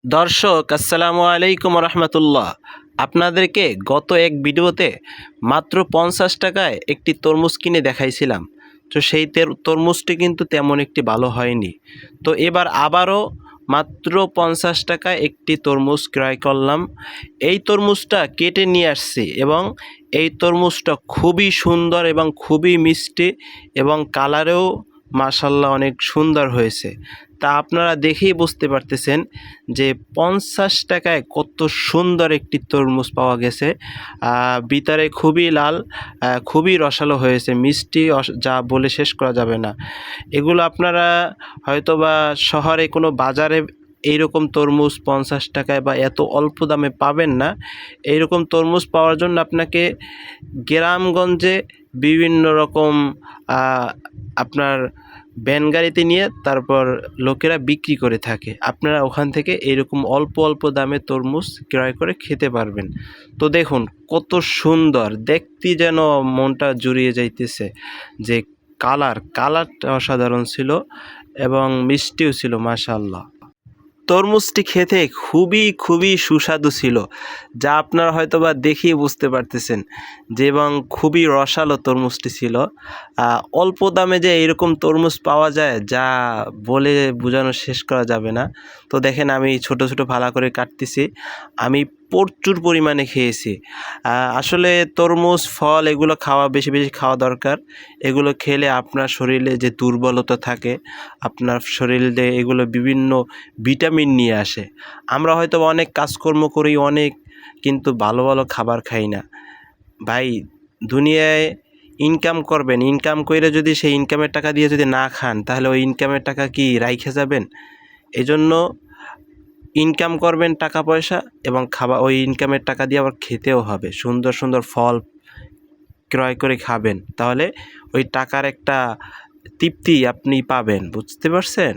দর্শক আসসালামু আলাইকুম রহমতুল্লাহ। আপনাদেরকে গত এক ভিডিওতে মাত্র 50 টাকায় একটি তরমুজ কিনে দেখাইছিলাম। তো সেই তরমুজটি কিন্তু তেমন একটি ভালো হয়নি। তো এবার আবারও মাত্র 50 টাকায় একটি তরমুজ ক্রয় করলাম। এই তরমুজটা কেটে নিয়ে আসছি এবং এই তরমুজটা খুবই সুন্দর এবং খুবই মিষ্টি এবং কালারেও মাশাল্লাহ অনেক সুন্দর হয়েছে। তা আপনারা দেখেই বুঝতে পারতেছেন যে 50 টাকায় কত সুন্দর একটি তরমুজ পাওয়া গেছে। ভিতরে খুবই লাল, খুবই রসালো হয়েছে, মিষ্টি যা বলে শেষ করা যাবে না। এগুলো আপনারা হয়তোবা শহরে কোনো বাজারে এইরকম তরমুজ 50 টাকায় বা এত অল্প দামে পাবেন না। এইরকম তরমুজ পাওয়ার জন্য আপনাকে গ্রামগঞ্জে বিভিন্ন রকম আপনার ভ্যান গাড়িতে নিয়ে তারপর লোকেরা বিক্রি করে থাকে। আপনারা ওখান থেকে এরকম অল্প অল্প দামে তরমুজ ক্রয় করে খেতে পারবেন। তো দেখুন কত সুন্দর দেখতে, যেন মনটা জুড়িয়ে যাইতেছে। যে কালারটা অসাধারণ ছিল এবং মিষ্টিও ছিল মাশাআল্লাহ। তরমুজটি খেতে খুবই খুবই সুস্বাদু ছিল, যা আপনারা হয়তোবা দেখেই বুঝতে পারতেছেন যে, এবং খুবই রসালো তরমুজটি ছিল। অল্প দামে যে এরকম তরমুজ পাওয়া যায় যা বলে বোঝানো শেষ করা যাবে না। তো দেখেন আমি ছোট ছোট ফালা করে কাটতেছি। আমি প্রচুর পরিমাণে খেয়েছি। আসলে তরমুজ ফল এগুলো বেশি বেশি খাওয়া দরকার। এগুলো খেলে আপনার শরীরে যে দুর্বলতা থাকে, আপনার শরীরে এগুলো বিভিন্ন ভিটামিন নিয়ে আসে। আমরা হয়তো অনেক কাজকর্ম করি অনেক, কিন্তু ভালো ভালো খাবার খাই না। ভাই, দুনিয়ায় ইনকাম করবেন, ইনকাম কইরে যদি সেই ইনকামের টাকা দিয়ে যদি না খান, তাহলে ওই ইনকামের টাকা কি রাইখে যাবেন? এজন্য ইনকাম করবেন টাকা পয়সা এবং ওই ইনকামের টাকা দিয়ে আবার খেতেও হবে। সুন্দর সুন্দর ফল ক্রয় করে খাবেন, তাহলে ওই টাকার একটা তৃপ্তি আপনি পাবেন। বুঝতে পারছেন?